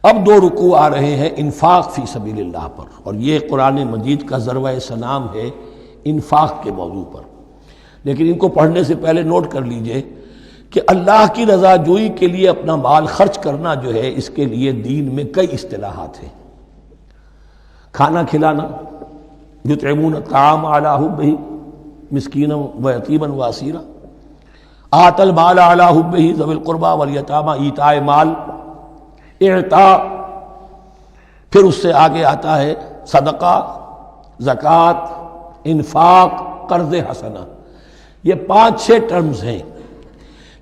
اب دو رکوع آ رہے ہیں انفاق فی سبیل اللہ پر، اور یہ قرآن مجید کا ذروہ سلام ہے انفاق کے موضوع پر۔ لیکن ان کو پڑھنے سے پہلے نوٹ کر لیجئے کہ اللہ کی رضا جوئی کے لیے اپنا مال خرچ کرنا جو ہے، اس کے لیے دین میں کئی اصطلاحات ہیں۔ کھانا کھلانا، یطعمون الطعام علی حبہ مسکینا و یتیما و اسیرا، آت المال علی حبہ ذوی القربى والیتامى، ایتاء مال، اعطاء، پھر اس سے آگے آتا ہے صدقہ، زکوٰۃ، انفاق، قرض حسنہ۔ یہ 5-6 ٹرمز ہیں،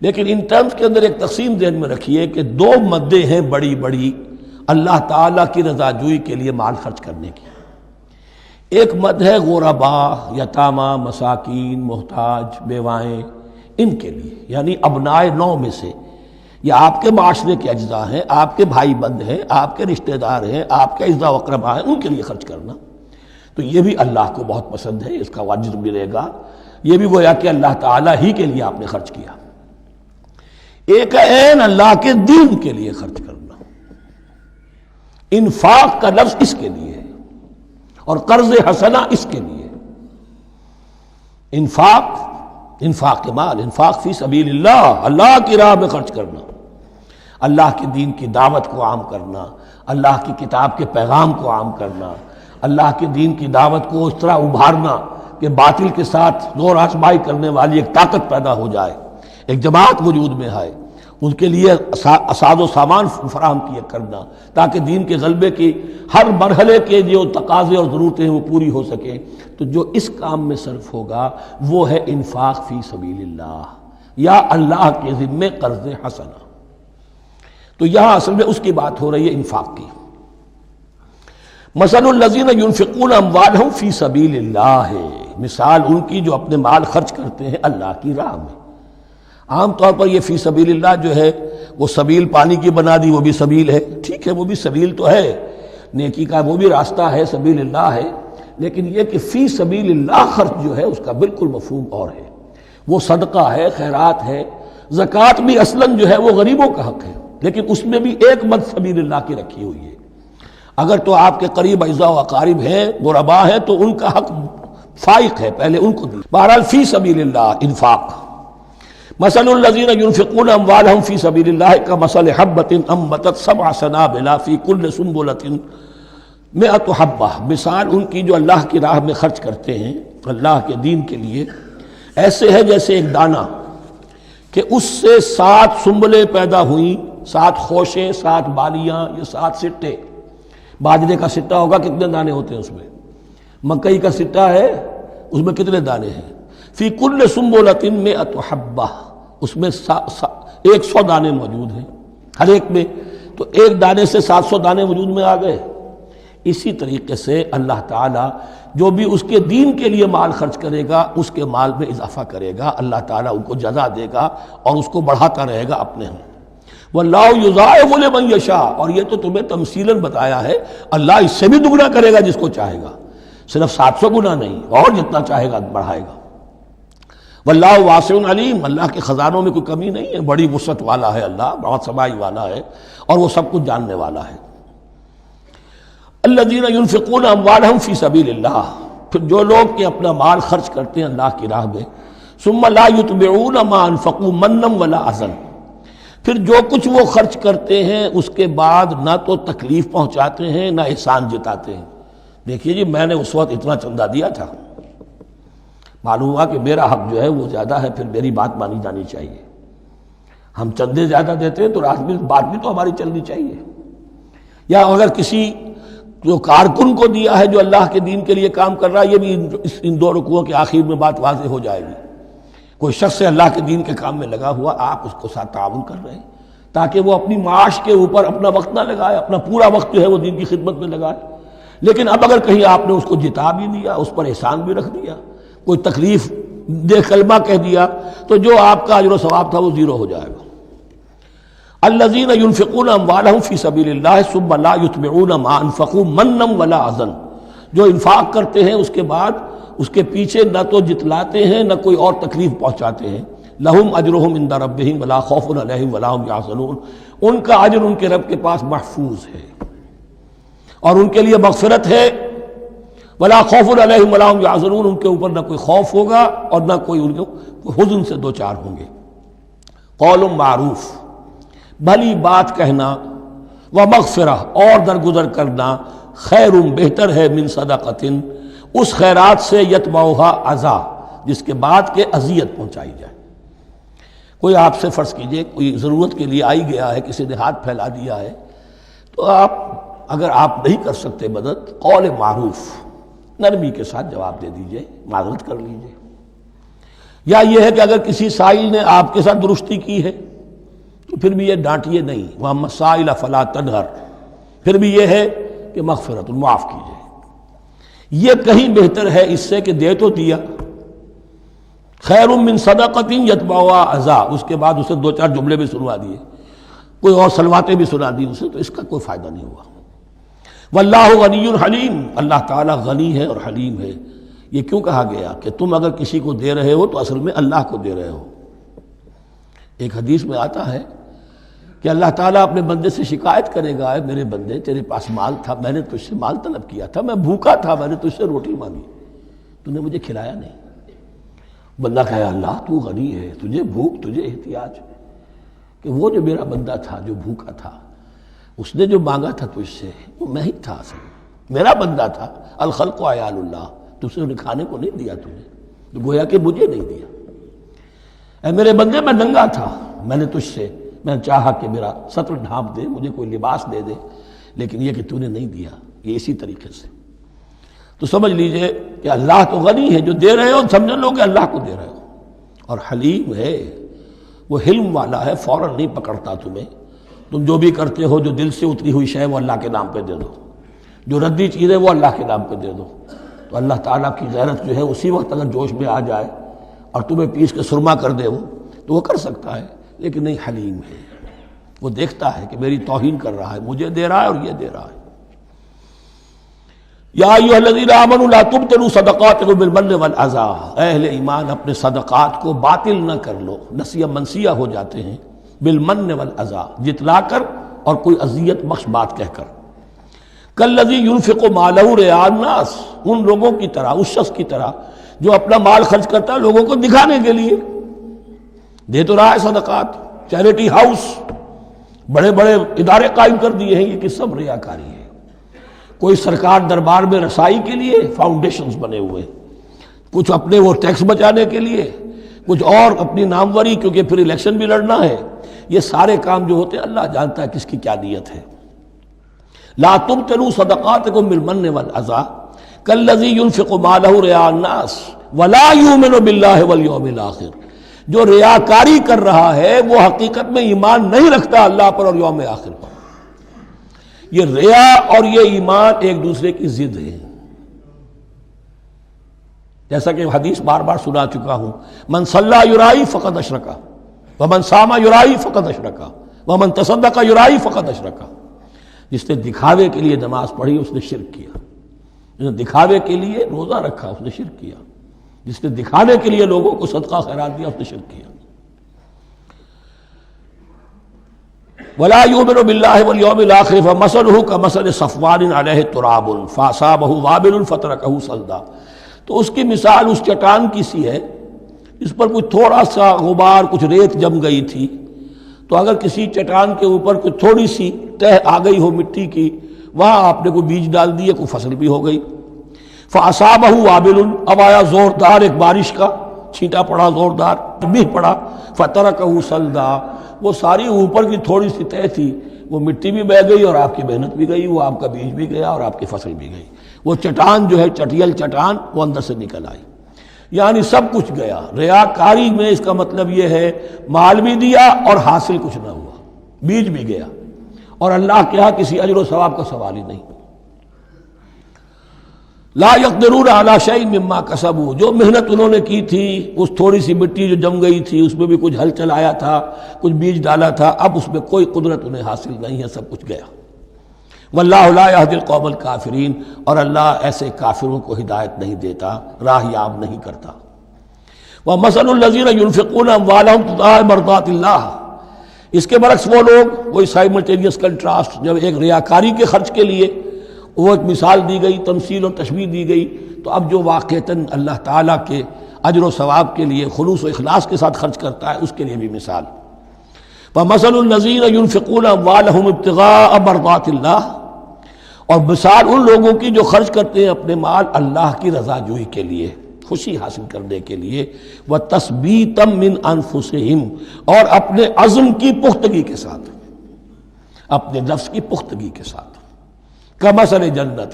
لیکن ان ٹرمز کے اندر ایک تقسیم ذہن میں رکھیے کہ 2 مدیں ہیں بڑی بڑی اللہ تعالیٰ کی رضا جوئی کے لیے مال خرچ کرنے کی۔ ایک مد ہے غرباء، یتامى، مساکین، محتاج، بیوائیں، ان کے لیے، یعنی ابنائے نو میں سے، یہ آپ کے معاشرے کے اجزاء ہیں، آپ کے بھائی بند ہیں، آپ کے رشتہ دار ہیں، آپ کے اعزاء و اقرباء ہیں، ان کے لیے خرچ کرنا تو یہ بھی اللہ کو بہت پسند ہے، اس کا اجر ملے گا۔ یہ بھی گویا کہ اللہ تعالیٰ ہی کے لیے آپ نے خرچ کیا۔ ایک عین اللہ کے دین کے لیے خرچ کرنا، انفاق کا لفظ اس کے لیے ہے، اور قرض حسنہ اس کے لیے۔ انفاق مال، انفاق فی سبیل اللہ، اللہ کی راہ میں خرچ کرنا، اللہ کے دین کی دعوت کو عام کرنا، اللہ کی کتاب کے پیغام کو عام کرنا، اللہ کے دین کی دعوت کو اس طرح ابھارنا کہ باطل کے ساتھ زور آزمائی کرنے والی ایک طاقت پیدا ہو جائے، ایک جماعت وجود میں آئے، ان کے لیے اساز و سامان فراہم کیے کرنا تاکہ دین کے غلبے کی ہر مرحلے کے جو تقاضے اور ضرورتیں ہیں وہ پوری ہو سکیں۔ تو جو اس کام میں صرف ہوگا وہ ہے انفاق فی سبیل اللہ، یا اللہ کے ذمے قرض حسنہ۔ تو یہاں اصل میں اس کی بات ہو رہی ہے، انفاق کی۔ مثل الذین ينفقون اموالهم فی سبیل اللہ ہے، مثال ان کی جو اپنے مال خرچ کرتے ہیں اللہ کی راہ میں۔ عام طور پر یہ فی سبیل اللہ جو ہے وہ سبیل پانی کی بنا دی، وہ بھی سبیل ہے، ٹھیک ہے، وہ بھی سبیل تو ہے، نیکی کا وہ بھی راستہ ہے، سبیل اللہ ہے، لیکن یہ کہ فی سبیل اللہ خرچ جو ہے اس کا بالکل مفہوم اور ہے۔ وہ صدقہ ہے، خیرات ہے، زکوٰۃ بھی اصلاً جو ہے وہ غریبوں کا حق ہے، لیکن اس میں بھی ایک مد سبیل اللہ کی رکھی ہوئی ہے۔ اگر تو آپ کے قریب اعزاء و اقارب ہیں، غرباء ہیں، تو ان کا حق فائق ہے، پہلے ان کو دی۔ بہرحال فی سبیل اللہ انفاق۔ مثل الذین ينفقون اموالهم فی سبیل اللہ کمثل حبۃ انبتت 7 سنابل فی کل سنبلۃ 100 حبہ، مثال ان کی جو اللہ کی راہ میں خرچ کرتے ہیں اللہ کے دین کے لیے، ایسے ہے جیسے ایک دانہ کہ اس سے 7 سنبلیں پیدا ہوئیں، 7 خوشیں، 7 بالیاں، یہ 7 سٹے۔ باجرے کا سٹا ہوگا، کتنے دانے ہوتے ہیں اس میں؟ مکئی کا سٹا ہے، اس میں کتنے دانے ہیں؟ فی کل سنبلۃ 100 حبہ، اس میں 100 دانے موجود ہیں ہر ایک میں، تو ایک دانے سے 700 دانے وجود میں آ گئے۔ اسی طریقے سے اللہ تعالیٰ جو بھی اس کے دین کے لیے مال خرچ کرے گا اس کے مال میں اضافہ کرے گا، اللہ تعالیٰ ان کو جزا دے گا اور اس کو بڑھاتا رہے گا اپنے ہم۔ وَاللَّهُ يُضَاعِفُ لِمَن يَشَاءُ، اور یہ تو تمہیں تمثیلاً بتایا ہے، اللہ اس سے بھی دگنا کرے گا جس کو چاہے گا، صرف 700 گنا نہیں، اور جتنا چاہے گا بڑھائے گا۔ واللہ واسع علیم، اللہ کے خزانوں میں کوئی کمی نہیں ہے، بڑی وسعت والا ہے اللہ، بہت سمائی والا ہے، اور وہ سب کچھ جاننے والا ہے۔ الذین ينفقون اموالهم فی سبیل اللہ، پھر جو لوگ کہ اپنا مال خرچ کرتے ہیں اللہ کی راہ میں، ثم لا يتبعون ما انفقوا منا ولا اذى، پھر جو کچھ وہ خرچ کرتے ہیں اس کے بعد نہ تو تکلیف پہنچاتے ہیں نہ احسان جتاتے ہیں۔ دیکھیے جی، میں نے اس وقت اتنا چندہ دیا تھا، معلوم ہوا کہ میرا حق جو ہے وہ زیادہ ہے، پھر میری بات مانی جانی چاہیے۔ ہم چندے زیادہ دیتے ہیں تو بات بھی تو ہماری چلنی چاہیے۔ یا اگر کسی جو کارکن کو دیا ہے جو اللہ کے دین کے لیے کام کر رہا ہے، یہ بھی ان 2 رکوعوں کے آخر میں بات واضح ہو جائے گی۔ کوئی شخص اللہ کے دین کے کام میں لگا ہوا، آپ اس کو ساتھ تعاون کر رہے ہیں تاکہ وہ اپنی معاش کے اوپر اپنا وقت نہ لگائے، اپنا پورا وقت جو ہے وہ دین کی خدمت میں لگائے۔ لیکن اب اگر کہیں آپ نے اس کو جتا بھی دیا، اس پر احسان بھی رکھ دیا، کوئی تکلیف دے کلمہ کہہ دیا، تو جو آپ کا اجر و ثواب تھا وہ 0 ہو جائے گا۔ الذین ينفقون اموالهم فی سبیل اللہ ثم لا یتبعون ما انفقوا منا ولا اذى، جو انفاق کرتے ہیں اس کے بعد اس کے پیچھے نہ تو جتلاتے ہیں نہ کوئی اور تکلیف پہنچاتے ہیں، لہم اجرہم عند ربہم ولا خوف علیہم ولا ہم یحزنون، ان کا اجر ان کے رب کے پاس محفوظ ہے اور ان کے لیے مغفرت ہے، ولا خوف علیہم ولا ہم یحزنون، ان کے اوپر نہ کوئی خوف ہوگا اور نہ کوئی ان کو حزن سے دوچار ہوں گے۔ قول معروف، بھلی بات کہنا، ومغفرہ اور درگزر کرنا، خیر بہتر ہے من صدقۃ اس خیرات سے یتبعھا اذی جس کے بعد کہ اذیت پہنچائی جائے۔ کوئی آپ سے فرض کیجئے کوئی ضرورت کے لیے آئی گیا ہے، کسی نے ہاتھ پھیلا دیا ہے، تو آپ اگر آپ نہیں کر سکتے مدد، قول معروف نرمی کے ساتھ جواب دے دیجئے، معذرت کر لیجئے۔ یا یہ ہے کہ اگر کسی سائل نے آپ کے ساتھ درستی کی ہے تو پھر بھی یہ ڈانٹیے نہیں، وَأَمَّا السَّائِلَ فَلَا تَنْهَرْ، پھر بھی یہ ہے کہ مغفرت، معاف کیجئے۔ یہ کہیں بہتر ہے اس سے کہ دے تو دیا، خیر من صدقۃ یتبعھا اذی، اس کے بعد اسے دو چار جملے بھی سنوا دیے، کوئی اور سلواتیں بھی سنا دی اسے، تو اس کا کوئی فائدہ نہیں ہوا۔ واللہ غنی حلیم، اللہ تعالیٰ غنی ہے اور حلیم ہے۔ یہ کیوں کہا گیا کہ تم اگر کسی کو دے رہے ہو تو اصل میں اللہ کو دے رہے ہو۔ ایک حدیث میں آتا ہے کہ اللہ تعالیٰ اپنے بندے سے شکایت کرے گا، اے میرے بندے تیرے پاس مال تھا، میں نے تجھ سے مال طلب کیا تھا، میں بھوکا تھا، میں نے تجھ سے روٹی مانگی، تو نے مجھے کھلایا نہیں۔ بندہ کہے اللہ تو غنی ہے، تجھے بھوک، تجھے احتیاج، کہ وہ جو میرا بندہ تھا جو بھوکا تھا، اس نے جو مانگا تھا تجھ سے وہ میں ہی تھا، اصل میرا بندہ تھا۔ الخلق عیال اللہ، تجھ سے انہیں کھانے کو نہیں دیا تجھے، تو گویا کہ مجھے نہیں دیا۔ اے میرے بندے میں ننگا تھا، میں نے تجھ سے میں نے چاہا کہ میرا سطر ڈھانپ دے، مجھے کوئی لباس دے دے، لیکن یہ کہ تو نے نہیں دیا۔ یہ اسی طریقے سے تو سمجھ لیجئے کہ اللہ تو غنی ہے، جو دے رہے ہو سمجھ لو کہ اللہ کو دے رہے ہو، اور حلیم ہے، وہ حلم والا ہے، فوراً نہیں پکڑتا تمہیں۔ تم جو بھی کرتے ہو، جو دل سے اتری ہوئی شے وہ اللہ کے نام پہ دے دو، جو ردی چیزیں وہ اللہ کے نام پہ دے دو، تو اللہ تعالیٰ کی غیرت جو ہے اسی وقت اگر جوش میں آ جائے اور تمہیں پیس کے سرما کر دے وہ، تو وہ کر سکتا ہے، لیکن نہیں، حلیم ہے، وہ دیکھتا ہے کہ میری توہین کر رہا ہے، مجھے دے رہا ہے اور یہ دے رہا ہے۔ یا ایھا الذین آمنوا لا تبطلوا صدقاتکم بالمن والاذی، اے اہل ایمان اپنے صدقات کو باطل نہ کر لو، نسیہ منسیہ ہو جاتے ہیں، بالمن والاذی، جتلا کر اور کوئی اذیت بخش بات کہہ کر۔ کالذی ينفق مالہ رئاء الناس، ان لوگوں کی طرح، اس شخص کی طرح جو اپنا مال خرچ کرتا ہے لوگوں کو دکھانے کے لیے، دے تو رہا ہے صدقات، چیریٹی ہاؤس، بڑے بڑے ادارے قائم کر دیے ہیں، یہ کہ سب ریاکاری ہے۔ کوئی سرکار دربار میں رسائی کے لیے فاؤنڈیشنز بنے ہوئے، کچھ اپنے وہ ٹیکس بچانے کے لیے، کچھ اور اپنی ناموری، کیونکہ پھر الیکشن بھی لڑنا ہے۔ یہ سارے کام جو ہوتے ہیں اللہ جانتا ہے کس کی کیا نیت ہے۔ لا تبطلوا صدقاتکم بالمن والاذی کالذی ينفق مالہ رئاء الناس ولا یؤمن باللہ والیوم الآخر، جو ریاکاری کر رہا ہے وہ حقیقت میں ایمان نہیں رکھتا اللہ پر اور یوم آخر پر۔ یہ ریا اور یہ ایمان ایک دوسرے کی ضد ہے، جیسا کہ حدیث بار بار سنا چکا ہوں، من صلی یرائی فقد اشرک، ومن صام یرائی فقد اشرک، ومن تصدق یرائی فقد اشرک۔ جس نے دکھاوے کے لیے نماز پڑھی اس نے شرک کیا، جس نے دکھاوے کے لیے روزہ رکھا اس نے شرک کیا، جس نے دکھانے کے لیے لوگوں کو صدقہ خیرات دیا اس نے شرک کیا۔ ولا یؤمن باللہ والیوم الآخر فمثلہ کمثل صفوان علیہ تراب فاصابہ وابل فترکہ صلدا، تو اس کی مثال اس چٹان کی سی ہے اس پر کچھ تھوڑا سا غبار، کچھ ریت جم گئی تھی، تو اگر کسی چٹان کے اوپر کچھ تھوڑی سی تہ آ گئی ہو مٹی کی، وہاں آپ نے کوئی بیج ڈال دیے، کوئی فصل بھی ہو گئی۔ فاصابہ وابل، اب آیا زوردار ایک بارش کا چھینٹا پڑا، زوردار بھی پڑا، فترکہ صلدا، وہ ساری اوپر کی تھوڑی سی تہ تھی، وہ مٹی بھی بہہ گئی اور آپ کی محنت بھی گئی، وہ آپ کا بیج بھی گیا اور آپ کی فصل بھی گئی۔ وہ چٹان جو ہے چٹیل چٹان وہ اندر سے نکل آئی، یعنی سب کچھ گیا۔ ریاکاری میں اس کا مطلب یہ ہے مال بھی دیا اور حاصل کچھ نہ ہوا، بیج بھی گیا، اور اللہ کے ہاں کسی اجر و ثواب کا سوال ہی نہیں۔ لا یقدرون علی شیء مما کسبوا، جو محنت انہوں نے کی تھی، اس تھوڑی سی مٹی جو جم گئی تھی اس میں بھی کچھ ہل چلایا تھا، کچھ بیج ڈالا تھا، اب اس میں کوئی قدرت انہیں حاصل نہیں ہے، سب کچھ گیا۔ واللہ لا یہدی القوم الکافرین، اور اللہ ایسے کافروں کو ہدایت نہیں دیتا، راہ یاب نہیں کرتا۔ وَمَثَلُ الَّذِينَ يُنْفِقُونَ أَمْوَالَهُمْ ابْتِغَاءَ مَرْضَاتِ اللَّهِ، اس کے برعکس وہ لوگ، وہی سائملٹینیس کنٹراسٹ، جب ایک ریاکاری کے خرچ کے لیے وہ ایک مثال دی گئی، تمثیل اور تشبیہ دی گئی، تو اب جو واقعتاً اللہ تعالیٰ کے اجر و ثواب کے لیے خلوص و اخلاص کے ساتھ خرچ کرتا ہے، اس کے لیے بھی مثال۔ وَمَثَلُ الَّذِينَ يُنْفِقُونَ أَمْوَالَهُمْ ابْتِغَاءَ مَرْضَاتِ اللَّهِ، اور مثال ان لوگوں کی جو خرچ کرتے ہیں اپنے مال اللہ کی رضا جوئی کے لیے، خوشی حاصل کرنے کے لیے، وَتَثْبِيتًا مِّنْ أَنفُسِهِمْ، اور اپنے عزم کی پختگی کے ساتھ، اپنے نفس کی پختگی کے ساتھ۔ کَمَثَلِ جَنَّةٍ،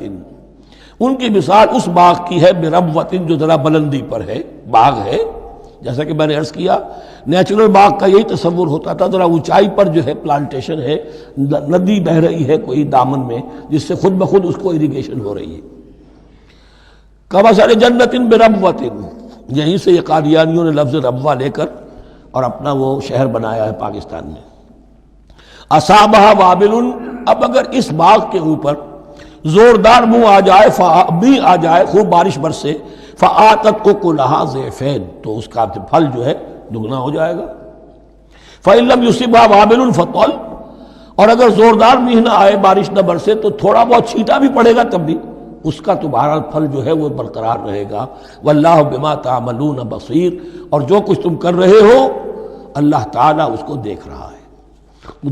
ان کی مثال اس باغ کی ہے، بِرَبْوَةٍ، جو ذرا بلندی پر ہے، باغ ہے، جیسا کہ میں نے عرض کیا نیچرل باغ کا یہی تصور ہوتا تھا، ذرا اونچائی پر جو ہے پلانٹیشن ہے، ندی بہہ رہی ہے کوئی دامن میں، جس سے خود بخود اس کو اریگیشن ہو رہی ہے۔ کَمَثَلِ جَنَّةٍ بِرَبْوَةٍ، یہیں سے یہ قادیانیوں نے لفظ ربوہ لے کر اور اپنا وہ شہر بنایا ہے پاکستان میں۔ أَصَابَهَا وَابِلٌ، اب اگر اس باغ کے اوپر زوردار منہ آ جائے، بھی آ جائے، خوب بارش برسے، فَآتَتْ أُكُلَهَا ضِعْفَيْنِ، تو اس کا پھل جو ہے دگنا ہو جائے گا۔ فَإِن لَّمْ يُصِبْهَا وَابِلٌ فَطَلٌّ، اور اگر زوردار میںہ نہ آئے، بارش نہ برسے، تو تھوڑا بہت چھینٹا بھی پڑے گا تب بھی اس کا تو بہرحال پھل جو ہے وہ برقرار رہے گا۔ وَاللَّهُ بِمَا تَعْمَلُونَ بَصِيرٌ، اور جو کچھ تم کر رہے ہو اللہ تعالیٰ اس کو دیکھ رہا ہے۔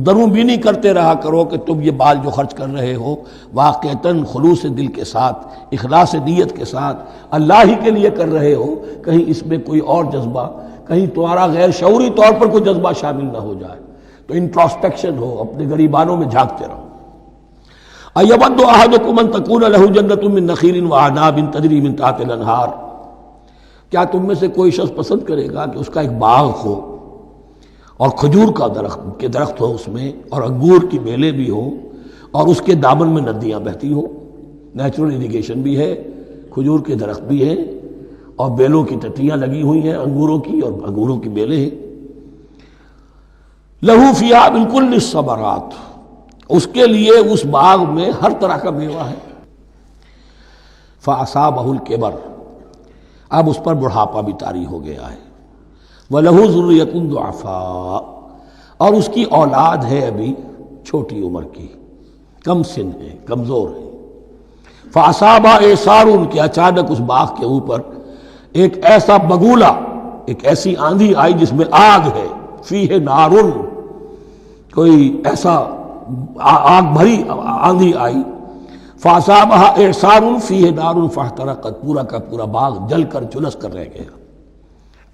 دروں بینی کرتے رہا کرو کہ تم یہ بال جو خرچ کر رہے ہو واقعتاً خلوص دل کے ساتھ، اخلاص نیت کے ساتھ اللہ ہی کے لیے کر رہے ہو، کہیں اس میں کوئی اور جذبہ، کہیں تمہارا غیر شعوری طور پر کوئی جذبہ شامل نہ ہو جائے، تو انٹراسپیکشن ہو، اپنے غریبانوں میں جھانکتے رہو۔ أَيَوَدُّ أَحَدُكُمْ أَن تَكُونَ لَهُ جَنَّةٌ مِّن نَخِيلٍ وَأَعْنَابٍ تَجْرِي مِن تَحْتِهَا الْأَنْهَارُ، کیا تم میں سے کوئی شخص پسند کرے گا کہ اس کا ایک باغ ہو اور کھجور کا درخت ہو اس میں، اور انگور کی بیلیں بھی ہوں، اور اس کے دامن میں ندیاں بہتی ہوں، نیچرل اریگیشن بھی ہے، کھجور کے درخت بھی ہیں، اور بیلوں کی ٹٹیاں لگی ہوئی ہیں انگوروں کی، اور انگوروں کی بیلیں ہیں۔ لَهُ فِيهَا مِن كُلِّ الثَّمَرَاتِ، اس کے لیے اس باغ میں ہر طرح کا میوہ ہے۔ فَأَصَابَهُ الْكِبَرُ، اب اس پر بڑھاپا بھی طاری ہو گیا ہے۔ وَلَهُ ذُرِّيَّةٌ ضُعَفَاءُ، اور اس کی اولاد ہے ابھی چھوٹی عمر کی، کم سن ہے، کمزور ہے۔ فَأَصَابَهَا إِعْصَارٌ، کہ اچانک اس باغ کے اوپر ایک ایسا بگولا، ایک ایسی آندھی آئی جس میں آگ ہے، فِيهِ نَارٌ، کوئی ایسا آگ بھری آندھی آئی۔ فَأَصَابَهَا إِعْصَارٌ فِيهِ نَارٌ فَاحْتَرَقَتْ، پورا کا پورا باغ جل کر جھلس کر رہ گیا۔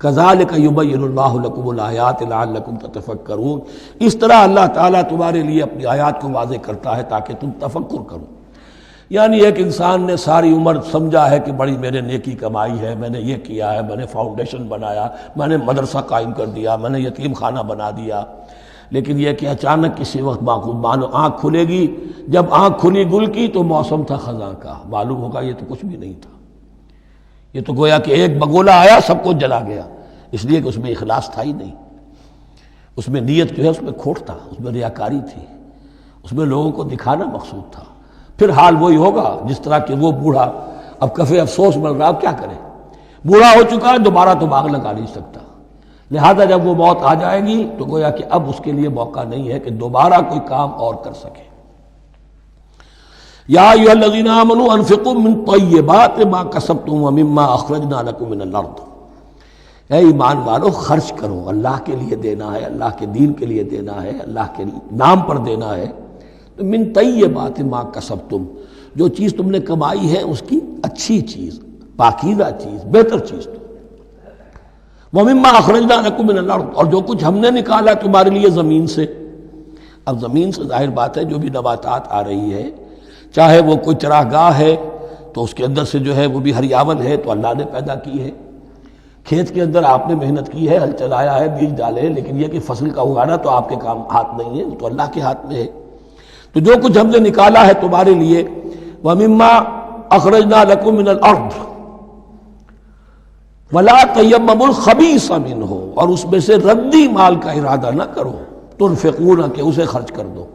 كَذَلِكَ يُبَيِّنُ اللَّهُ لَكُمُ الْآيَاتِ لَعَلَّكُمْ تَتَفَكَّرُونَ، اس طرح اللہ تعالیٰ تمہارے لیے اپنی آیات کو واضح کرتا ہے تاکہ تم تفکر کرو۔ یعنی ایک انسان نے ساری عمر سمجھا ہے کہ بڑی میں نے نیکی کمائی ہے، میں نے یہ کیا ہے، میں نے فاؤنڈیشن بنایا، میں نے مدرسہ قائم کر دیا، میں نے یتیم خانہ بنا دیا، لیکن یہ کہ اچانک کسی وقت مانو آنکھ کھلے گی، جب آنکھ کھلی گل کی تو موسم تھا خزاں کا، معلوم ہوگا یہ تو کچھ بھی نہیں تھا، یہ تو گویا کہ ایک بگولا آیا سب کو جلا گیا، اس لیے کہ اس میں اخلاص تھا ہی نہیں، اس میں نیت جو ہے اس میں کھوٹ تھا، اس میں ریاکاری تھی، اس میں لوگوں کو دکھانا مقصود تھا۔ پھر حال وہی ہوگا جس طرح کہ وہ بوڑھا اب کفے افسوس مل رہا، اب کیا کرے، بوڑھا ہو چکا ہے، دوبارہ تو باغ لگا نہیں سکتا، لہذا جب وہ موت آ جائے گی تو گویا کہ اب اس کے لیے موقع نہیں ہے کہ دوبارہ کوئی کام اور کر سکے۔ یا ایھا الذین آمنوا انفقوا من طیبات ما کسبتم ومما اخرجنا لکم من الارض، اے ایمان والو خرچ کرو، اللہ کے لیے دینا ہے، اللہ کے دین کے لیے دینا ہے، اللہ کے نام پر دینا ہے، من طیبات ما کسبتم، جو چیز تم نے کمائی ہے اس کی اچھی چیز، پاکیزہ چیز، بہتر چیز تو، وَمِمَّا أَخْرَجْنَا لَكُم مِّنَ الْأَرْضِ، اور جو کچھ ہم نے نکالا تمہارے لیے زمین سے۔ اب زمین سے ظاہر بات ہے جو بھی نباتات آ رہی ہے، چاہے وہ کوئی چراہ گاہ ہے تو اس کے اندر سے جو ہے وہ بھی ہریاول ہے تو اللہ نے پیدا کی ہے، کھیت کے اندر آپ نے محنت کی ہے، ہل چلایا ہے، بیج ڈالے ہیں، لیکن یہ کہ فصل کا اگانا تو آپ کے کام ہاتھ نہیں ہے، تو اللہ کے ہاتھ میں ہے۔ تو جو کچھ ہم نے نکالا ہے تمہارے لیے، وَمِمَّا أَخْرَجْنَا لَكُم مِّنَ الْأَرْضِ وَلَا تَيَمَّمُوا الْخَبِيثَ مِنْهُ، اور اس میں سے ردی مال کا ارادہ نہ کرو، تنفقون، کہ اسے خرچ کر دو،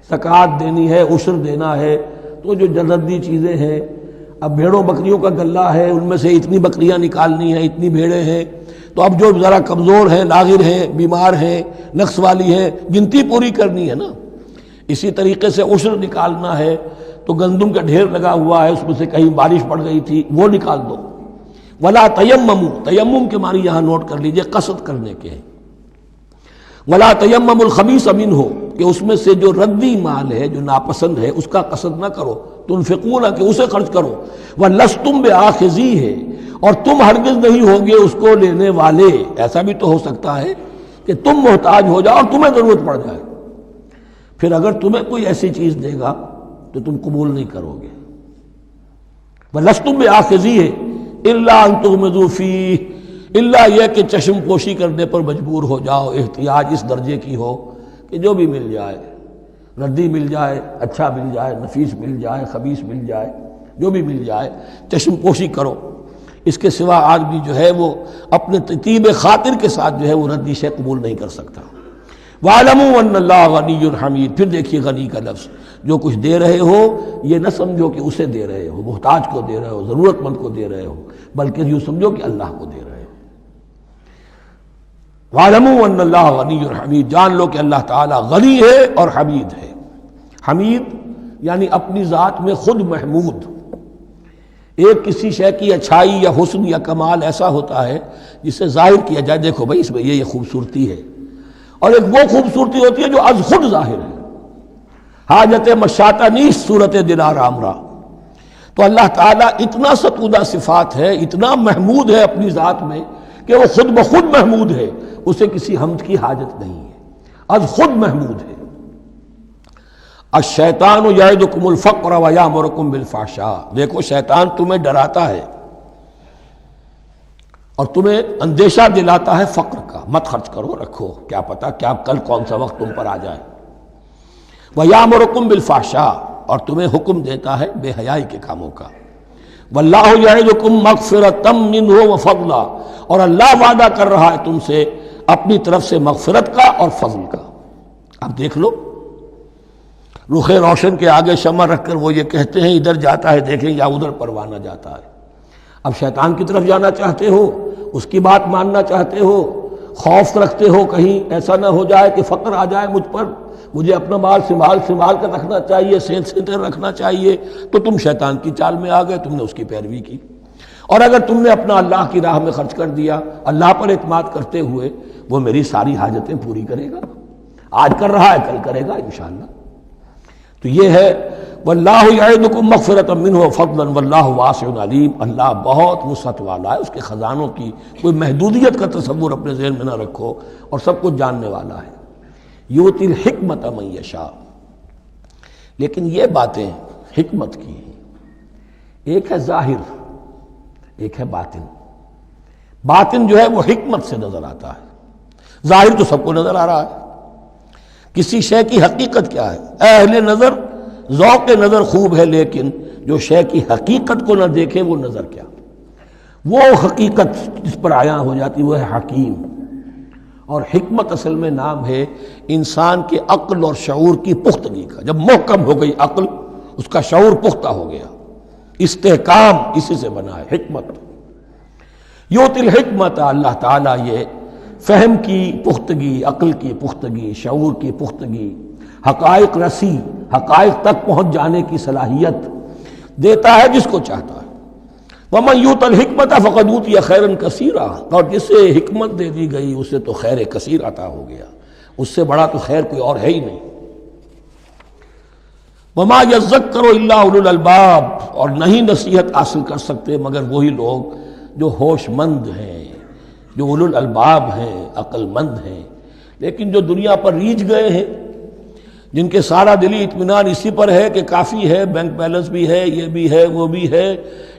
زکوٰۃ دینی ہے، عشر دینا ہے، تو جو ردی چیزیں ہیں، اب بھیڑوں بکریوں کا غلہ ہے، ان میں سے اتنی بکریاں نکالنی ہیں، اتنی بھیڑیں ہیں، تو اب جو ذرا کمزور ہیں، لاغر ہیں، بیمار ہیں، نقص والی ہیں، گنتی پوری کرنی ہے نا۔ اسی طریقے سے عشر نکالنا ہے تو گندم کا ڈھیر لگا ہوا ہے، اس میں سے کہیں بارش پڑ گئی تھی، وہ نکال دو۔ ولا تیمموا، تیمم کے معنی یہاں نوٹ کر لیجئے قصد کرنے کے ہیں۔ ولا تیمموا الخبیث منہ، کہ اس میں سے جو ردی مال ہے، جو ناپسند ہے، اس کا قصد نہ کرو، تنفقون کہ اسے خرچ کرو، وَلَسْتُمْ بِآخِذِيهِ، اور تم ہرگز نہیں ہوگے اس کو لینے والے۔ ایسا بھی تو ہو سکتا ہے کہ تم محتاج ہو جاؤ اور تمہیں ضرورت پڑ جائے، پھر اگر تمہیں کوئی ایسی چیز دے گا تو تم قبول نہیں کرو گے۔ وَلَسْتُمْ بِآخِذِيهِ إِلَّا أَن تُغْمِضُوا فِيهِ، الا یہ کہ چشم پوشی کرنے پر مجبور ہو جاؤ، احتیاج اس درجے کی ہو کہ جو بھی مل جائے، ردی مل جائے، اچھا مل جائے، نفیس مل جائے، خبیث مل جائے، جو بھی مل جائے چشم پوشی کرو۔ اس کے سوا آدمی جو ہے وہ اپنے طیب خاطر کے ساتھ جو ہے وہ ردی شے قبول نہیں کر سکتا۔ وَاعْلَمُوا أَنَّ اللَّهَ غَنِيٌّ حَمِيدٌ، پھر دیکھیے غنی کا لفظ، جو کچھ دے رہے ہو یہ نہ سمجھو کہ اسے دے رہے ہو، محتاج کو دے رہے ہو، ضرورت مند کو دے رہے ہو، بلکہ یوں سمجھو کہ اللہ کو دے رہے ہو۔ وَاعْلَمُوا أَنَّ اللَّهَ غَنِيٌّ حَمِيدٌ، جان لو کہ اللہ تعالیٰ غنی ہے اور حمید ہے۔ حمید یعنی اپنی ذات میں خود محمود۔ ایک کسی شے کی اچھائی یا حسن یا کمال ایسا ہوتا ہے جسے ظاہر کیا جائے، دیکھو بھائی اس میں یہ خوبصورتی ہے، اور ایک وہ خوبصورتی ہوتی ہے جو از خود ظاہر ہے۔ حاجت مشاطہ نیست صورت دلار آمرا، تو اللہ تعالیٰ اتنا ستودہ صفات ہے، اتنا محمود ہے اپنی ذات میں کہ وہ خود بخود محمود ہے، اسے کسی حمد کی حاجت نہیں ہے، از خود محمود ہے۔ الشیطان یعدکم الفقر ویامرکم بالفحشاء، دیکھو شیطان تمہیں ڈراتا ہے اور تمہیں اندیشہ دلاتا ہے فقر کا، مت خرچ کرو، رکھو، کیا پتہ کیا کل کون سا وقت تم پر آ جائے۔ ویامرکم بالفحشاء، اور تمہیں حکم دیتا ہے بے حیائی کے کاموں کا۔ واللہ یعدکم مغفرۃ منہ وفضلا، اور اللہ وعدہ کر رہا ہے تم سے اپنی طرف سے مغفرت کا اور فضل کا۔ اب دیکھ لو، رخ روشن کے آگے شمع رکھ کر وہ یہ کہتے ہیں ادھر جاتا ہے دیکھیں یا ادھر پروانہ جاتا ہے۔ اب شیطان کی طرف جانا چاہتے ہو، اس کی بات ماننا چاہتے ہو، خوف رکھتے ہو کہیں ایسا نہ ہو جائے کہ فقر آ جائے مجھ پر، مجھے اپنا مال سنبھال کر رکھنا چاہیے، سینت رکھنا چاہیے، تو تم شیطان کی چال میں آ گئے، تم نے اس کی پیروی کی۔ اور اگر تم نے اپنا اللہ کی راہ میں خرچ کر دیا، اللہ پر اعتماد کرتے ہوئے، وہ میری ساری حاجتیں پوری کرے گا، آج کر رہا ہے کل کرے گا انشاءاللہ۔ تو یہ ہے واللہ یعدکم مغفرۃ منہ وفضلا واللہ واسع علیم، اللہ بہت وسعت والا ہے، اس کے خزانوں کی کوئی محدودیت کا تصور اپنے ذہن میں نہ رکھو، اور سب کچھ جاننے والا ہے۔ یؤتی الحکمۃ من یشاء، لیکن یہ باتیں حکمت کی ہیں، ایک ہے ظاہر ایک ہے باطن۔ باطن جو ہے وہ حکمت سے نظر آتا ہے، ظاہر تو سب کو نظر آ رہا ہے۔ کسی شے کی حقیقت کیا ہے، اہل نظر ذوق نظر خوب ہے، لیکن جو شے کی حقیقت کو نہ دیکھے وہ نظر کیا، وہ حقیقت جس پر عیاں ہو جاتی وہ ہے حکیم۔ اور حکمت اصل میں نام ہے انسان کے عقل اور شعور کی پختگی کا، جب محکم ہو گئی عقل، اس کا شعور پختہ ہو گیا، استحکام اسی سے بنا ہے حکمت۔ یؤتی الحکمت، اللہ تعالیٰ یہ فہم کی پختگی، عقل کی پختگی، شعور کی پختگی، حقائق رسی، حقائق تک پہنچ جانے کی صلاحیت دیتا ہے جس کو چاہتا ہے۔ وَمَن یُؤْتَ الْحِکْمَةَ فَقَدْ أُوتِیَ خَیْرًا کَثِیرًا، اور جسے حکمت دے دی گئی اسے تو خیر کثیر عطا ہو گیا، اس سے بڑا تو خیر کوئی اور ہے ہی نہیں۔ وَمَا يَذَّكَّرُ إِلَّا أُولُو الْأَلْبَابِ، اور نہیں نصیحت حاصل کر سکتے مگر وہی لوگ جو ہوش مند ہیں، جو اولو الالباب ہیں، عقل مند ہیں۔ لیکن جو دنیا پر ریجھ گئے ہیں، جن کے سارا دلی اطمینان اسی پر ہے کہ کافی ہے، بینک بیلنس بھی ہے، یہ بھی ہے، وہ بھی ہے،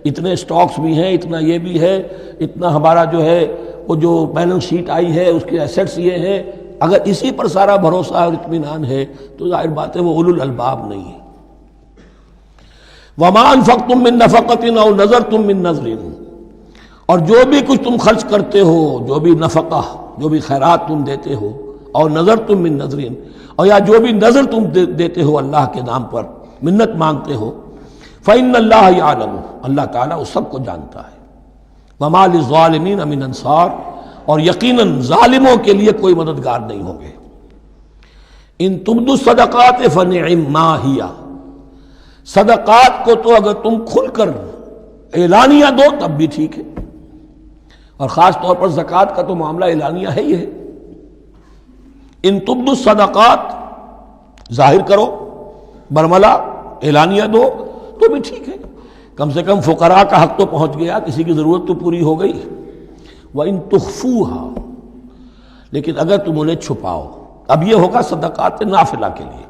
اتنے سٹاکس بھی ہیں، اتنا یہ بھی ہے، اتنا ہمارا جو ہے وہ جو بیلنس شیٹ آئی ہے اس کے ایسیٹس یہ ہیں، اگر اسی پر سارا بھروسہ اور اطمینان ہے تو ظاہر بات ہے وہ اولو الالباب نہیں ہے۔ وَمَا أَنفَقْتُم مِّن نَفَقَةٍ أَوْ نَذَرْتُم مِّن نَذْرٍ، اور جو بھی کچھ تم خرچ کرتے ہو، جو بھی نفقہ، جو بھی خیرات تم دیتے ہو، اور نظر تم من نظرین، اور یا جو بھی نظر تم دیتے ہو اللہ کے نام پر، منت مانگتے ہو، فإن اللہ یعلم، اللہ تعالیٰ اس سب کو جانتا ہے۔ وما للظالمین من انصار، اور یقیناً ظالموں کے لیے کوئی مددگار نہیں ہوں گے۔ ان تبدوا الصدقات فنعم ما ہی، صدقات کو تو اگر تم کھل کر اعلانیہ دو تب بھی ٹھیک ہے، اور خاص طور پر زکوٰۃ کا تو معاملہ اعلانیہ ہے ہی ہے۔ ان تبدوا الصدقات ظاہر کرو، برملا اعلانیہ دو تو بھی ٹھیک ہے، کم سے کم فقراء کا حق تو پہنچ گیا، کسی کی ضرورت تو پوری ہو گئی۔ وَإِن تُخْفُوهَا، لیکن اگر تم انہیں چھپاؤ، اب یہ ہوگا صدقات نافلہ کے لیے۔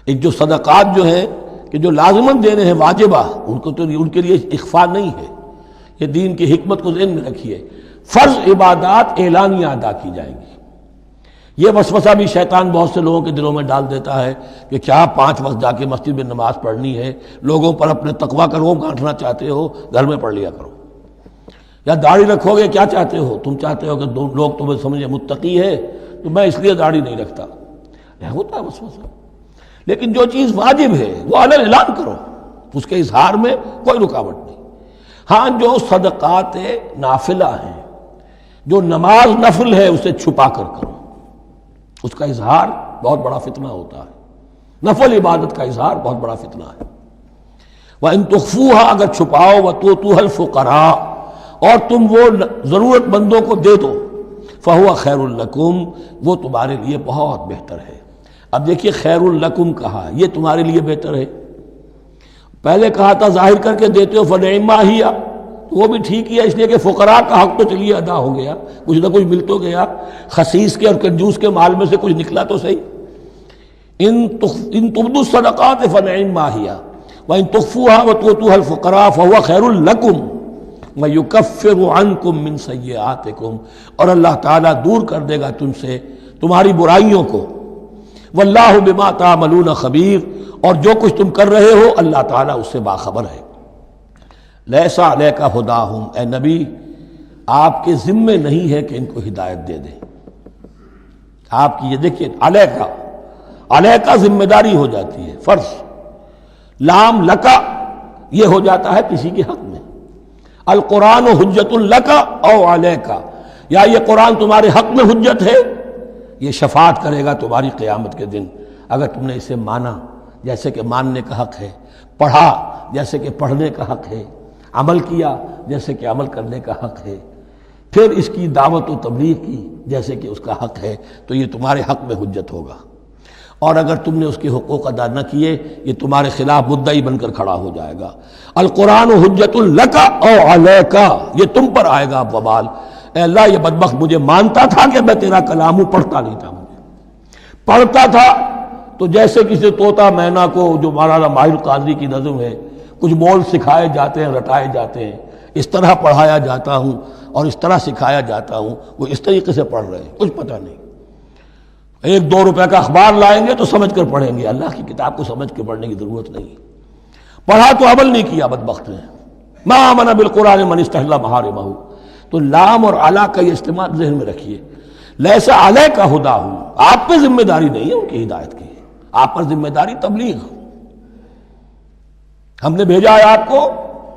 ایک جو صدقات جو ہیں کہ جو لازماً دینے ہیں واجبہ، ان کے لیے اخفاء نہیں ہے، یہ دین کی حکمت کو ذہن میں رکھیے۔ فرض عبادات اعلانیہ ادا کی جائیں گی۔ یہ وسوسہ بھی شیطان بہت سے لوگوں کے دلوں میں ڈال دیتا ہے کہ کیا 5 وقت جا کے مسجد میں نماز پڑھنی ہے، لوگوں پر اپنے تقویٰ کا روب گانٹھنا چاہتے ہو، گھر میں پڑھ لیا کرو۔ یا داڑھی رکھو گے، کیا چاہتے ہو؟ تم چاہتے ہو کہ لوگ تمہیں سمجھے متقی ہے تو میں اس لیے داڑھی نہیں رکھتا، یہ ہوتا ہے وسوسہ۔ لیکن جو چیز واجب ہے وہ علن اعلان کرو، اس کے اظہار میں کوئی رکاوٹ نہیں۔ ہاں جو صدقات نافلہ ہیں، جو نماز نفل ہے، اسے چھپا کر کرو، اس کا اظہار بہت بڑا فتنہ ہوتا ہے، نفل عبادت کا اظہار بہت بڑا فتنہ ہے۔ وَإِن تُخْفُوهَا، اگر چھپاؤ، وَتُؤْتُوهَا الْفُقَرَاءَ، اور تم وہ ضرورت مندوں کو دے دو، فَهُوَ خَيْرٌ لَكُمْ، وہ تمہارے لیے بہت بہتر ہے۔ اب دیکھیے خیر الکم کہا، یہ تمہارے لیے بہتر ہے۔ پہلے کہا تھا ظاہر کر کے دیتے ہو فنعم ما ہی، وہ بھی ٹھیک ہی ہے، اس لیے کہ فقراء کا حق تو چلیے ادا ہو گیا، کچھ نہ کچھ مل تو گیا، خسیس کے اور کنجوس کے مال میں سے کچھ نکلا تو صحیح۔ ان تبدوا الصدقات فنعم ما ہی وان تخفوها وتؤتوها الفقراء فهو خیر لکم ویکفر عنکم من سیئاتکم، اور اللہ تعالیٰ دور کر دے گا تم سے تمہاری برائیوں کو۔ واللہ بما تعملون خبیر، اور جو کچھ تم کر رہے ہو اللہ تعالیٰ اس سے باخبر ہے۔ لیس علیک ھداھم، اے نبی آپ کے ذمے نہیں ہے کہ ان کو ہدایت دے دیں۔ آپ کی یہ دیکھیے علیکا ذمہ داری ہو جاتی ہے، فرض۔ لام لکا یہ ہو جاتا ہے کسی کے حق میں۔ القرآن حجت لکا او علیکا، یا یہ قرآن تمہارے حق میں حجت ہے، یہ شفاعت کرے گا تمہاری قیامت کے دن اگر تم نے اسے مانا جیسے کہ ماننے کا حق ہے، پڑھا جیسے کہ پڑھنے کا حق ہے، عمل کیا جیسے کہ عمل کرنے کا حق ہے، پھر اس کی دعوت و تبلیغ کی جیسے کہ اس کا حق ہے، تو یہ تمہارے حق میں حجت ہوگا۔ اور اگر تم نے اس کے حقوق ادا نہ کیے، یہ تمہارے خلاف مدعی بن کر کھڑا ہو جائے گا۔ القرآن حجت لکا او علیکا، یہ تم پر آئے گا وبال۔ اے اللہ یہ بدبخت مجھے مانتا تھا کہ میں تیرا کلام ہوں، پڑھتا نہیں تھا، مجھے پڑھتا تھا تو جیسے کسی طوطا مینا کو، جو مولانا ماہر قاضی کی نظم ہے، کچھ بول سکھائے جاتے ہیں، رٹائے جاتے ہیں، اس طرح پڑھایا جاتا ہوں اور اس طرح سکھایا جاتا ہوں، وہ اس طریقے سے پڑھ رہے ہیں، کچھ پتہ نہیں۔ 1-2 روپے کا اخبار لائیں گے تو سمجھ کر پڑھیں گے، اللہ کی کتاب کو سمجھ کے پڑھنے کی ضرورت نہیں۔ پڑھا تو عمل نہیں کیا بدبخت نے۔ ما آمن بالقرآن من استحل محارمہ، تو لام اور علا کا یہ استعمال ذہن میں رکھیے۔ لیسا علیک ھداھم، آپ پہ ذمہ داری نہیں ہے ان کی ہدایت کی، آپ پر ذمہ داری تبلیغ۔ ہم نے بھیجا ہے آپ کو،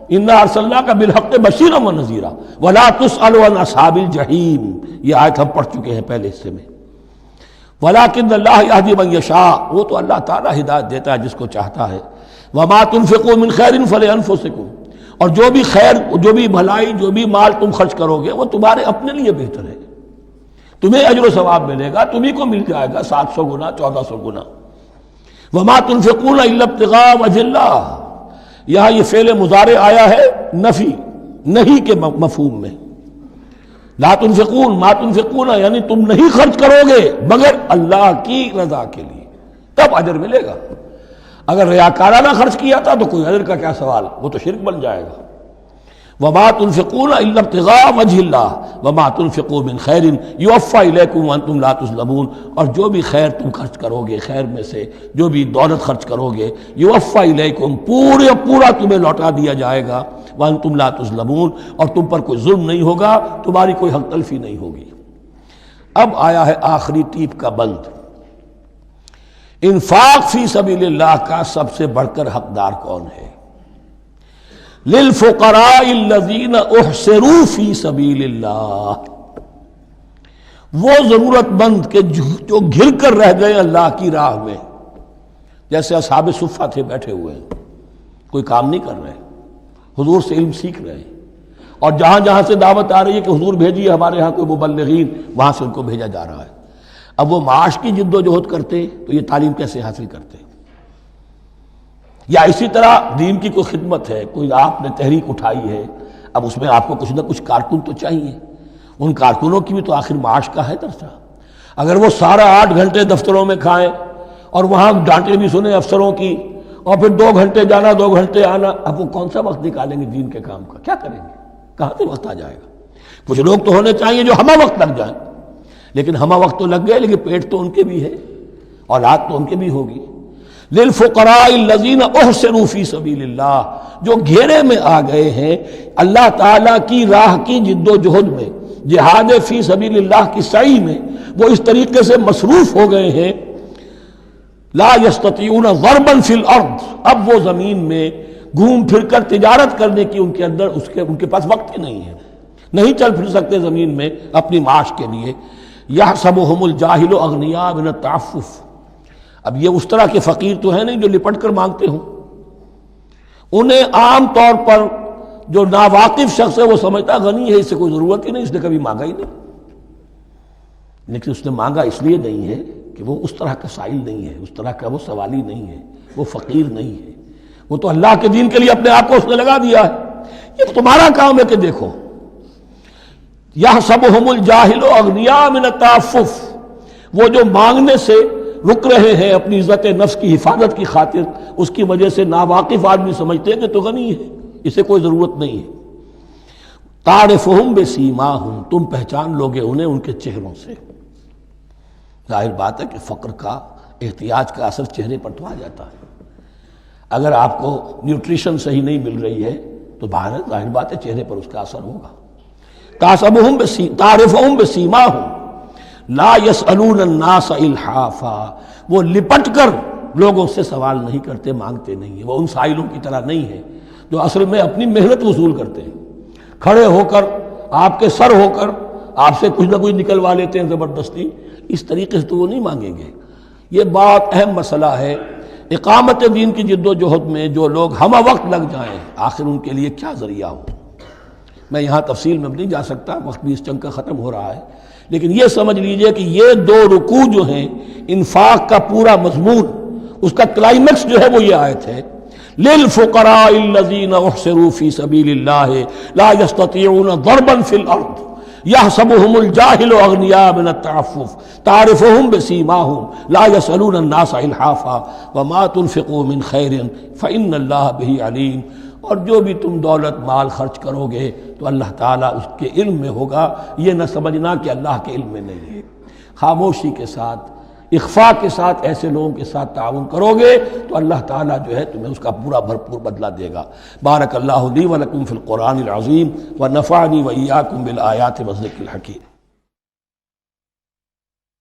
انا ارسلناک بالحق بشیرا ونذیرا ولا تسأل عن اصحاب الجحیم، یہ آیت ہم پڑھ چکے ہیں پہلے حصے میں۔ ولکن اللہ یہدی من یشاء، وہ تو اللہ تعالیٰ ہدایت دیتا ہے جس کو چاہتا ہے۔ وما تنفقوا من خیر فلانفسکم، اور جو بھی خیر، جو بھی بھلائی، جو بھی مال تم خرچ کرو گے وہ تمہارے اپنے لیے بہتر ہے، تمہیں اجر و ثواب ملے گا، تمہیں کو مل جائے گا 700 گنا 1400 گنا۔ وما تنفقون الا ابتغاء وجہ اللہ، یہاں یہ فعل مضارع آیا ہے نفی نہیں کے مفہوم میں۔ لا تنفقون، ما تنفقون یعنی تم نہیں خرچ کرو گے مگر اللہ کی رضا کے لیے، تب اجر ملے گا۔ اگر ریاکارانہ خرچ کیا تھا تو کوئی اجر کا کیا سوال، وہ تو شرک بن جائے گا۔ وما تنفقون الا ابتغاء وجہ اللہ وما تنفقوا من خیر یوفی الیکم وانتم لا تظلمون، اور جو بھی خیر تم خرچ کرو گے، خیر میں سے جو بھی دولت خرچ کرو گے، یوفی الیکم، پورا تمہیں لوٹا دیا جائے گا، وانتم لا تظلمون، اور تم پر کوئی ظلم نہیں ہوگا، تمہاری کوئی حق تلفی نہیں ہوگی۔ اب آیا ہے آخری ٹیپ کا بند۔ انفاق فی سبیل اللہ کا سب سے بڑھ کر حقدار کون ہے؟ للفقراء الذین احصروا فی سبیل اللہ، وہ ضرورت مند کہ جو گھر کر رہ گئے اللہ کی راہ میں، جیسے اصحاب صفہ تھے بیٹھے ہوئے ہیں، کوئی کام نہیں کر رہے، حضور سے علم سیکھ رہے ہیں، اور جہاں جہاں سے دعوت آ رہی ہے کہ حضور بھیجیے ہمارے ہاں کوئی مبلغین، وہاں سے ان کو بھیجا جا رہا ہے۔ اب وہ معاش کی جد و جہد کرتے تو یہ تعلیم کیسے حاصل کرتے؟ یا اسی طرح دین کی کوئی خدمت ہے، کوئی آپ نے تحریک اٹھائی ہے، اب اس میں آپ کو کچھ نہ کچھ کارکن تو چاہیے، ان کارکنوں کی بھی تو آخر معاش کا ہے درجہ۔ اگر وہ سارا 8 گھنٹے دفتروں میں کھائیں اور وہاں ڈانٹیں بھی سنیں افسروں کی، اور پھر 2 گھنٹے جانا 2 گھنٹے آنا، اب وہ کون سا وقت نکالیں گے دین کے کام کا؟ کیا کریں گے؟ کہاں سے وقت آ جائے گا؟ کچھ لوگ تو ہونے چاہیے جو ہمہ وقت لگ جائیں، لیکن ہمہ وقت تو لگ گئے، لیکن پیٹ تو ان کے بھی ہے، اولاد تو ان کے بھی ہوگی۔ للفقراء الذین احصروا فی سبیل اللہ، جو گھیرے میں آ گئے ہیں اللہ تعالیٰ کی راہ کی جد و جہد میں، جہاد فی سبیل اللہ کی سعی میں، وہ اس طریقے سے مصروف ہو گئے ہیں، لا یستطیعون ضربا فی الارض، اب وہ زمین میں گھوم پھر کر تجارت کرنے کی ان کے اندر ان کے پاس وقت ہی نہیں ہے، نہیں چل پھر سکتے زمین میں اپنی معاش کے لیے۔ یحسبهم الجاہل اغنیاء من التعفف، اب یہ اس طرح کے فقیر تو ہیں نہیں جو لپٹ کر مانگتے ہوں، انہیں عام طور پر جو ناواقف شخص ہے وہ سمجھتا غنی ہے، اس سے کوئی ضرورت ہی نہیں، اس نے کبھی مانگا ہی نہیں، لیکن اس نے مانگا اس لیے نہیں ہے کہ وہ اس طرح کا سائل نہیں ہے، اس طرح کا وہ سوالی نہیں ہے، وہ فقیر نہیں ہے، وہ تو اللہ کے دین کے لیے اپنے آپ کو اس نے لگا دیا ہے۔ یہ تمہارا کام ہے کہ دیکھو، یحسبهم الجاہل اغنیاء من التعفف، وہ جو مانگنے سے رک رہے ہیں اپنی عزت نفس کی حفاظت کی خاطر، اس کی وجہ سے ناواقف آدمی سمجھتے ہیں کہ تو غنی ہے، اسے کوئی ضرورت نہیں ہے۔ تعرفهم بسیماہم، تم پہچان لوگے انہیں ان کے چہروں سے۔ ظاہر بات ہے کہ فقر کا، احتیاج کا اثر چہرے پر تو آ جاتا ہے۔ اگر آپ کو نیوٹریشن صحیح نہیں مل رہی ہے تو باہر ظاہر بات ہے چہرے پر اس کا اثر ہوگا۔ تعرفهم بسیماہم لا یسألون الناس الحافا، وہ لپٹ کر لوگوں سے سوال نہیں کرتے، مانگتے نہیں ہیں، وہ ان سائلوں کی طرح نہیں ہے جو اصل میں اپنی محنت وصول کرتے ہیں، کھڑے ہو کر آپ کے سر ہو کر آپ سے کچھ نہ کچھ نکلوا لیتے ہیں زبردستی، اس طریقے سے تو وہ نہیں مانگیں گے۔ یہ بہت اہم مسئلہ ہے۔ اقامت دین کی جد و جہد میں جو لوگ ہمہ وقت لگ جائیں، آخر ان کے لیے کیا ذریعہ ہو؟ میں یہاں تفصیل میں نہیں جا سکتا، وقت بھی اس چنگ کا ختم ہو رہا ہے، لیکن یہ سمجھ لیجئے کہ یہ 2 رکوع جو ہیں، انفاق کا پورا مضمون، اس کا کلائمیکس جو ہے وہ یہ آیت ہے، للفقراء الذین احصروا فی سبیل اللہ لا یستطیعون ضربا فی الارض یحسبهم الجاہل اغنیاء من التعفف تعرفهم بسیماہم لا یسألون الناس الحافا وما تنفقوا من خیر فإن اللہ بہ علیم۔ اور جو بھی تم دولت مال خرچ کرو گے تو اللہ تعالیٰ اس کے علم میں ہوگا، یہ نہ سمجھنا کہ اللہ کے علم میں نہیں ہے۔ خاموشی کے ساتھ، اخفاء کے ساتھ ایسے لوگوں کے ساتھ تعاون کرو گے تو اللہ تعالیٰ جو ہے تمہیں اس کا پورا بھرپور بدلہ دے گا۔ بارک اللہ لی و لکم فی القرآن العظیم و نفعنی و ایاکم بالآیات والذکر الحکیم۔